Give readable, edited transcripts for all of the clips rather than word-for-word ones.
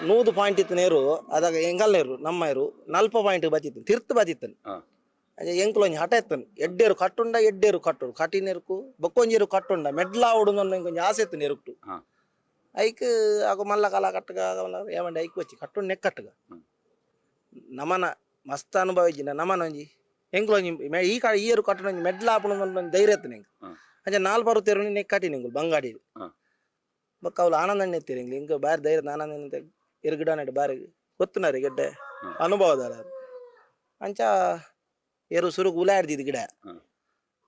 ನೂದು ಪಾಯಿಂಟ್ ಇತ್ತು ನೀರು ಅದಾಗ ಎಂಗಲ್ ನೀರು ನಮ್ಮ ನೀರು ನಲ್ಪ ಪಾಯಿಂಟ್ ಬತ್ತಿತ್ತು ತಿರ್ತು ಬತ್ತಿತ್ತನು ಅದೇ ಎಂಕ್ಲು ಒಂಜಿ ಹಠ ಎತ್ತನು ಎಡ್ಡೇರು ಕಟ್ಟುಂಡ ಎಡ್ಡೇರು ಕಟ್ಟುಡು ಕಟಿ ನೆರುಕು ಬೊಕ್ಕೊಂಜೀರು ಕಟ್ಟುಂಡ ಮೆಡ್ಲಾ ಉಡುಂದು ಒಂಜಿ ಆಸೆ ಎತ್ತು ನೆರುಕ್ಟು ಐಕ್ ಆಗ ಮಲ್ಲ ಕಾಲ ಕಟ್ಟಗ ಏಮಂಡೆ ಐಕ್ వచ్చి ಕಟ್ಟುಂಡು ನೆಕ್ಕಟ್ಟಗ ನಮನ ಮಸ್ತ್ ಅನುಭವ ಇಜ್ಜಿನ ನಮನ ಒಂಜಿ ಎಂಕ್ಲು ಒಂಜಿ ಈ ಕಾಲ ಈಯರು ಕಟ್ಟುಂಡು ಒಂಜಿ ಮೆಡ್ಲಾ ಆಪುಂಡು ಒಂಜಿ ಧೈರ್ಯ ಎತ್ತು ನೆಂಗ್ ಅಂಚೆ ನಾಲ್ ಬರುತ್ತೇರು ನೆಕ್ಕಟಿ ನೆಂಗುಲು ಬಂಗಾಡಿ ಬೊಕ್ಕ ಅವ್ಲು ಆನಂದ ಎತ್ತೀರಿ ಇಂಕ ಬಾರಿ ಧೈರ್ಯ ಆನಂದ ಇರುಗಿಡಾನೆ ಬಾರಿ ಗೊತ್ತುನಾರಿ ಗೆಡ್ಡೆ ಅನುಭವದಾರ ಅಂಚ ಏರು ಸುರುಗು ಉಲಾಡ್ದಿದ್ ಗಿಡ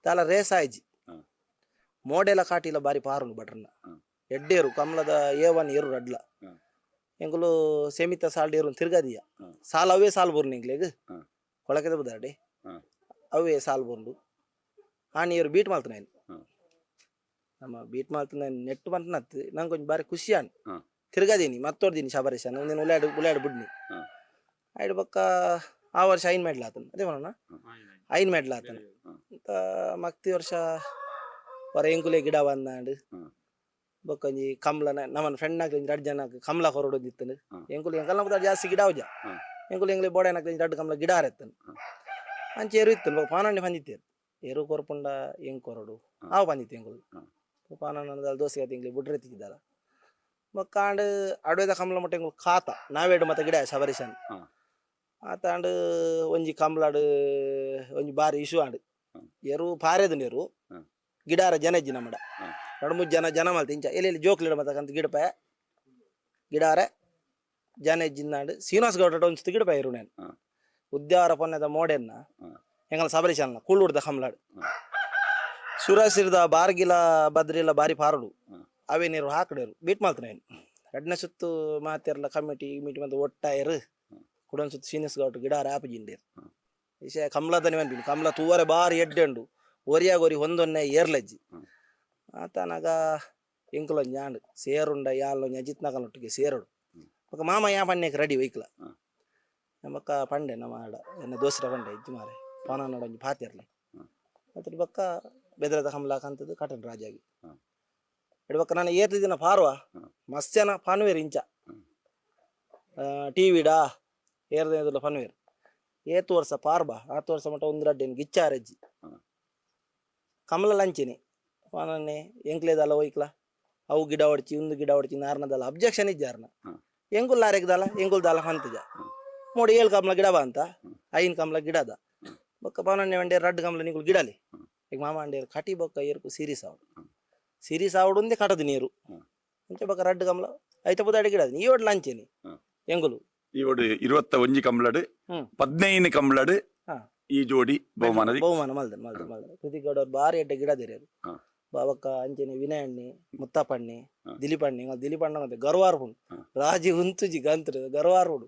ತಾಲ ರೇಸ್ ಆಯ್ಜಿ ಮೋಡೆಲ ಕಾಟಿಲ ಬಾರಿ ಪಾರುಂಡು ಬಟ್ರನ್ನ ಎಡ್ಡೇರು ಕಮಲದ ಏವನ್ ಏರು ರಡ್ಲ ಎಂಕುಲು ಸೆಮಿತ ಸಾಲ್ಡ್ ಏರು ತಿರ್ಗದಿಯ ಸಾಲ್ ಅವೇ ಸಾಲ್ ಬೋರ್ನು ಎಂಕ್ಲೆಗ್ ಕೊಳಕೆದ ಬುದಾಡಿ ಅವೇ ಸಾಲ್ ಬೋರ್ನು ಆನಿ ಏರು ಬೀಟ್ ಮಾಲ್ತನ ನಮ್ಮ ಬೀಟ್ ಮಾಲ್ತನ ನೆಟ್ಟು ಬಂತನತ್ತು ನಂಗೆ ಕೊಂಚ ಬಾರಿ ಖುಷಿ ಆನ್ ತಿರ್ಗದೀನಿ ಮತ್ತೋಡ್ದೀನಿ ಶಬರೇಶನ್ ನೀನು ಉಲಾಡ್ ಬಿಡ್ನಿ ಆಯ್ಡು ಬೊಕ್ಕ ಆ ವರ್ಷ ಐನ್ ಮೆಡ್ಲ್ ಆತನ ಅದೇ ಮಾಡೋಣ ಐನ್ ಮೆಡ್ಲ್ ಆತನ ಅಂತ ಮಕ್ತಿ ವರ್ಷ ಹೊರ ಎಂಕುಲೆ ಗಿಡ ಬಂದಾಂಡು ಬೊಕ್ಕೊಂಜಿ ಕಮ್ಲನ ನಮ್ಮನ ಫ್ರೆಂಡ್ ಆಗ್ಲಿ 2 ಜನ ಕಮ್ಲ ಹೊರಡೋದಿತ್ತನು ಎಂಕುಲು ಎಂಕಲ್ನ ಬುದ ಜಾಸ್ತಿ ಗಿಡ ಅವಜ ಎಂಕುಲು ಎಂಗ್ಲೆ ಬೋಡೇನಾಗ್ಲಿ 2 ಕಮ್ಲ ಗಿಡ ಆರೆತ್ತನು ಅಂಚೆ ಏರು ಇತ್ತನು ಪಾನಂಡೆ ಬಂದಿತ್ತೇರು ಏರು ಕೊರ್ಪುಂಡ ಎಂಕ್ ಕೊರಡು ಆವು ಬಂದಿತ್ತು ಎಂಕುಲು ಪಾನನ ದೋಸೆ ತಿಂಗ್ಲಿ ಬುಡ್ರೆ ತಿಕ್ಕಿದಾರ ಬೊಕ್ಕಾಂಡ್ ಅಡೋದ ಕಮ್ಲ ಮಟ್ಟ ಎಂಕುಲು ಖಾತ ನಾವೇಡು ಮತ್ತೆ ಗಿಡ ಶಬರಿಶನ್ ಆತಾಂಡ್ ಒಂಜಿ ಕಮ್ಲಾಡು ಒಂಜಿ ಬಾರಿ ಇಶು ಆಂಡ್ ಏರು ಪಾರೆದು ನೀರು ಗಿಡಾರ ಜನ ಇಜ್ಜಿ ನಮ್ಮಡ 2-3 ಜನ ಮಲ್ತಿ ಇಂಚ ಎಲ್ಲಿ ಜೋಕ್ಲಿಡ ಮತ್ತಕಂತ ಗಿಡಪ ಗಿಡಾರೆ ಜನ ಇಜ್ಜಿಂದಾಂಡ್ ಶ್ರೀನಿವಾಸ ಗೌಡ ಒಂಚು ಗಿಡಪ ಇರು ನೇನು ಉದ್ಯಾವರ ಪೊನ್ನೆದ ಮೋಡೆನ್ನ ಎಂಗಲ ಸಬರಿಶಾನ ಕೂಳುಡ್ದ ಕಮ್ಲಾಡು ಸುರಸಿರ್ದ ಬಾರ್ಗಿಲ ಬದ್ರಿಲ ಬಾರಿ ಪಾರುಡು ಅವೇ ನೀರು ಹಾಕಡೇರು ಬೀಟ್ ಮಾಲ್ತನೇನು 2ನೇ ಸುತ್ತು ಮಾತೆರ್ಲ ಕಮಿಟಿ ಮೀಟಿ ಮತ್ತೆ ಒಟ್ಟಾಯರು ಕುಡೊಂದು ಸುತ್ತು ಶ್ರೀನಿವಾಸ ಗೌಡ ಗಿಡಾರ ಆಪಜಿಂಡೇರು ವಿಷಯ ಕಮ್ಲದನೆ ಬಂದಿನಿ ಕಮ್ಲ ತೂವರೆ ಬಾರಿ ಎಡ್ಡೆಂಡು ಒರಿಯಾಗೊರಿ ಹೊಂದೊನ್ನೆ ಏರ್ಲಜ್ಜಿ ಆತನಾಗ ಎಂಕುಲೊಂಜಿ ಆಂಡ್ ಸೇರುಂಡ ಯಾಲೊಂಜಿ ಅಜಿತ್ ನಕಲೊಟ್ಟಿಗೆ ಸೇರುಡು ಬೊಕ್ಕ ಮಾಮ ಯಾ ಪನ್ನೆಕ್ ರೆಡಿ ವೈಕ್ಲ ಬೊಕ್ಕ ಪಂಡೆ ನಮ್ಮ ಆಡ ಎನ್ನ ದೋಸ್ರ ಪಂಡೆ ಇಜ್ಜಿ ಮಾರೆ ಪಾನನಡ ಒಂಜಿ ಪಾತೆರ್ಲೆ ಅದ್ರ ಬೊಕ್ಕ ಬೆದರದ ಕಮ್ಲ ಕಂತದ್ದು ಕಟನ್ ರಾಜಾಗಿ ಎಡ್ ಬೊಕ್ಕ ನಾನು ಏರ್ದ ದಿನ ಪಾರ್ವ ಮಸ್ತ್ಯನ ಪಾನುವೇರು ಇಂಚ ಟಿವಿಡಾ ಏರ್ದ ಪನ್ವೇರು ಏತು ವರ್ಷ ಪಾರ್ಬಾ 4 ವರ್ಷ ಮಟ್ಟ 1 ರಡ್ಡೇನು ಗಿಚ್ಚಾರಜ್ಜಿ ಕಮಲ ಲಂಚನೆ ಪಾನನ್ನೆ ಎಂಕ್ಲೇದಲ್ಲ ಒಯ್ಕ್ಲ ಅವು ಗಿಡ ಹೊಡ್ಚಿ ಒಂದು ಗಿಡ ಹೊಡ್ಚಿ ನಾರ್ನದಲ್ಲ ಅಬ್ಜೆಕ್ಷನ್ ಇಜ್ಜಾರ್ನ ಎಂಕುಲ್ ಲಾರೆಗ್ದಲ್ಲ ಎಂಕುಲ್ದಲ್ಲ ಹಂತಜ ಮೋಡಿ 7 ಕಮಲ ಗಿಡ ಬಾ ಅಂತ 5 ಕಮಲ ಗಿಡದ ಬೊಕ್ಕ ಪಾನನ್ನೆ ಒಂಡೆ 2 ಕಮಲ ನಿಂಕುಲ್ ಗಿಡಲಿ ಈಗ ಮಾಮ ಅಂಡೇರು ಕಟಿ ಬೊಕ್ಕ ಏರ್ಕು ಸಿರಿ ಸಾವುಡು ಒಂದೇ ಕಟದ ನೀರು ಅಂಚೆ ಬೊಕ್ಕ 2 ಕಮಲ ಐತ ಬುದಾಡಿ ಗಿಡ ಈ ಒಡ್ ಲಂಚನೆ ಎಂಗುಲು ಈ ಒಡು 21 ಕಂಬ್ಲಡ್ 15 ಕಂಬ್ಲಡ್ ಈ ಜೋಡಿ ಬಹುಮಾನ ಮಲ್ದನ್ ಕೃತಿಕ್ ಗೌಡ ಅವ್ರು ಬಾರಿ ಎಡ್ಡೆ ಗಿಡ ದೇರು ಬಾಬಕ್ಕ ಅಂಚನೆ ವಿನಯಣ್ಣಿ ಮುತ್ತಪ್ಪಣ್ಣಿ ದಿಲೀಪಣ್ಣಿ ದಿಲೀಪಣ್ಣ ಮತ್ತೆ ಗರ್ವಾರ್ಹುಂಡು ರಾಜಿ ಹುಂತುಜಿ ಗಂತ್ರ ಗರ್ವಾರ್ಹುಡು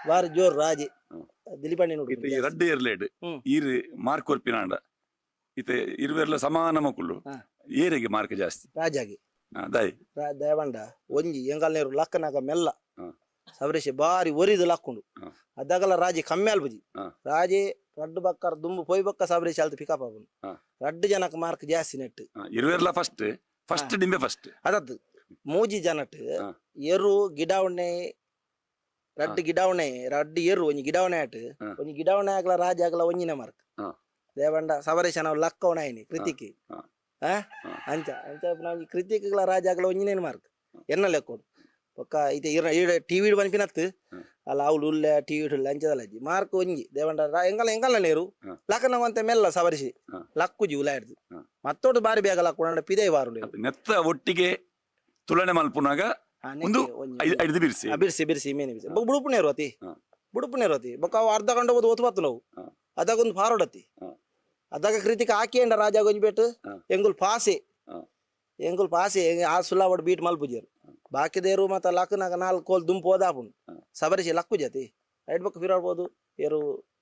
ಬಾರಿ ಜೋರು ರಾಜಿ ದಿಲೀಪಣ್ಣಿ ನೋಡಿ ರಡ್ಡು ಏರ್ಲೇಡ್ ಈರ್ ಮಾರ್ಕ್ ಕೊರ್ಪಿನಾಂಡ ಇತ್ತೆ ಇರುವೆರ್ಲ ಸಮಾನ ಮಕ್ಕಳು ಏರಿಗೆ ಮಾರ್ಕ್ ಜಾಸ್ತಿ ರಾಜಾಗಿ ದಾಯ್ ದಯವಂಡ ಒಂಜಿ ಎಂಗಲ್ನೇರು ಲಕ್ಕನಾಗ ಮೆಲ್ಲ ಸಬರೇಶೆ ಬಾರಿ ಒರಿದು ಲಕ್ಕುಂಡು ಅದಾಗಲ ರಾಜಿ ಕಮ್ಮಿ ಅಲ್ಬುಜಿ ರಾಜಿ 2 ಬಕ್ಕರ್ ದುಂಬು ಪೊಯ್ ಬಕ್ಕ ಸಬರೇಶೆ ಅಲ್ತು ಪಿಕಪ್ ಆಗುಂಡು 2 ಜನಕ್ ಮಾರ್ಕ್ ಜಾಸ್ತಿ ನೆಟ್ ಇರುವೆರ್ಲ ಫಸ್ಟ್ ಡಿಂಬೆ ಫಸ್ಟ್ ಅದದ್ದು 3 ಜನಟ್ ಎರು ಗಿಡವಣೆ 2 ಗಿಡವಣೆ 2 ಎರು ಒಂಜಿ ಗಿಡವಣೆ ಆಟ್ ಒಂಜಿ ಗಿಡವಣೆ ಆಗ್ಲ ರಾಜಿ ಆಗ್ಲ ಒಂಜಿನ ಮಾರ್ಕ್ ದೇವಂಡ ಸಬರೇಶೆ ನಾವು ಲಕ್ಕವಣ ಆಯ್ನಿ ಕೃತಿಕಿ ಅಂಚ ಅಂಚ ನಾವು ಕೃತಿಕ್ಗಳ ರಾಜಿ ಆಗ್ಲ ಒಂಜಿನೇನು ಮಾರ್ಕ್ ಎನ್ನ ಲೆಕ್ಕೋಡು ಒಕ್ಕ ಐತೆ ಟಿವಿ ಬಂಪಿನತ್ತು ಅಲ್ಲ ಅವ್ಲು ಉಲ್ಲೆ ಟಿವಿ ಲಂಚದಲ್ಲಜ್ಜಿ ಮಾರ್ಕ್ ಒಂಜಿ ದೇವಂಡ ಎಂಗಲ್ಲ ನೀರು ಲಕ್ಕನವಂತೆ ಮೆಲ್ಲ ಸವರಿಸಿ ಲಕ್ಕುಜಿ ಉಲಾಡ್ದು ಮತ್ತೊಟ್ಟು ಬಾರಿ ಬೇಗ ಲಕ್ಕೊಂಡ ಪಿದೇ ಬಾರು ನೆತ್ತ ಒಟ್ಟಿಗೆ ತುಲನೆ ಮಲ್ಪುನಾಗ ಬಿರ್ಸಿ ಮೇನೆ ಬಿರ್ಸಿ ಬುಡುಪುನೇರು ಅತಿ ಬೊಕ್ಕ ಅವು ಅರ್ಧ ಗಂಟೆ ಹೋದ್ ಒತ್ತು ನಾವು ಅದಾಗೊಂದು ಫಾರೋಡತಿ ಅದಾಗ ಕೃತಿಕ ಹಾಕಿ ರಾಜ ಗೊಂಜಿ ಬೇಟು ಎಂಗುಲ್ ಪಾಸೆ ಆ ಸುಲ್ಲಾವಡ್ ಬೀಟ್ ಮಲ್ಪುಜೇರು ಬಾಕಿದೇರು ಮತ್ತ ಲಕ್ಕನಾಗ 4 ಕೋಲ್ ದುಂಪು ಹೋದಾಪುಂಡು ಸಬರಿಸಿ ಲಕ್ಕು ಜತಿ ಐಡ್ ಬೊಕ್ಕ ಫಿರಾಡ್ಬೋದು ಏರು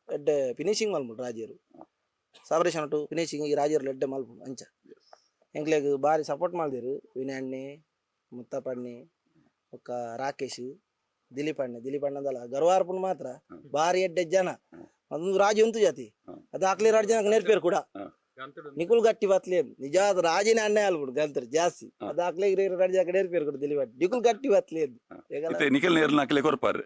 ಎಡ್ಡೆ ಫಿನಿಶಿಂಗ್ ಮಲ್ಪುಂಡು ರಾಜೇರು ಸಬರಿಸಿ ಅನಟು ಫಿನಿಶಿಂಗ್ ಈ ರಾಜೇರು ಎಡ್ಡೆ ಮಲ್ಪುಂಡು ಅಂಚ ಎಂಕ್ಲೆಗ್ ಬಾರಿ ಸಪೋರ್ಟ್ ಮಾಡ್ದೇರು ವಿನಯಣ್ಣಿ ಮುತ್ತಪ್ಪಣ್ಣಿ ಬೊಕ್ಕ ರಾಕೇಶ್ ದಿಲೀಪಣ್ಣದಲ್ಲ ಗರ್ವಾರ್ಪುಂಡು ಮಾತ್ರ ಬಾರಿ ಎಡ್ಡೆ ಜನ ಅದೊಂದು ರಾಜಿ ಉಂಟು ಜಾತಿ ಅದು ಹಾಕ್ಲಿ 2 ಜನಕ್ಕೆ ನೇರ್ಪೇರು ಕೂಡ ನಿಕುಲ್ ಗಟ್ಟಿ ಬತ್ಲೇನು ನಿಜವಾದ ರಾಜಿನ ಅನ್ಯಾಯ ಬಿಡು ಗಂತರು ಜಾಸ್ತಿ ಅದಾಕ್ಲೆ ರಡ್ಜಿ ಕಡೆ ಏರ್ಪೇರು ಕೊಡು ದಿಲಿ ನಿಕುಲ್ ಗಟ್ಟಿ ಬತ್ಲೇನು ಇತ್ತೆ ನಿಖಲ್ ನೀರ್ನ ಹಾಕಲೆ ಕೊರ್ಪಾರು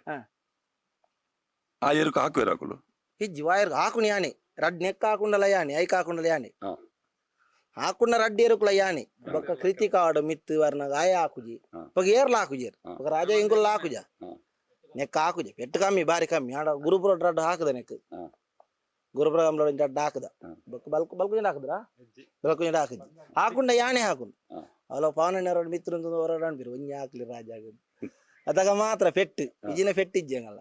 ಆ ಏರುಕು ಹಾಕುವೇರು ಹಾಕಲು ಹಿಜ್ಜಿ ವಾಯರ್ ಹಾಕುನಿ ಯಾನೆ ರಡ್ ನೆಕ್ ಹಾಕೊಂಡಲ್ಲ ಯಾನೆ ಐಕ್ ಹಾಕೊಂಡಲ್ಲ ಯಾನೆ ಹಾಕೊಂಡ ರಡ್ಡಿ ಏರುకుల యాని బొక్క కృతిక ఆడు మిత్తు వర్న గాయ ఆకుజి ఒక ఏర్ల ఆకుజేర్ ఒక రాజా ఇంకుల ఆకుజా నెక్క ఆకుజి పెట్టు కమ్మి బారి కమ్మి ఆడ గురుపుర రడ్డు ಹಾಕದ నెక్ గురుపురంలో రడ్డు ಹಾಕದ బొక్క బల్కు బల్కు ಹಾಕದ್ರಾ బల్కు ಹಾಕಜಿ ಹಾಕೊಂಡ ಯಾನೆ ಹಾಕೊಂಡ ಅಲ್ಲ ಪಾವನ ರಡ್ಡು ಮಿತ್ರ ಹೊರಡನ್ ಬಿರು ಒಂಜಿ ಹಾಕ್ಲಿ ರಾಜಾಗ ಅದಾಗ ಮಾತ್ರ ಪೆಟ್ಟು ಇಜಿನ ಪೆಟ್ಟಿಜ್ಜಂಗಲ್ಲ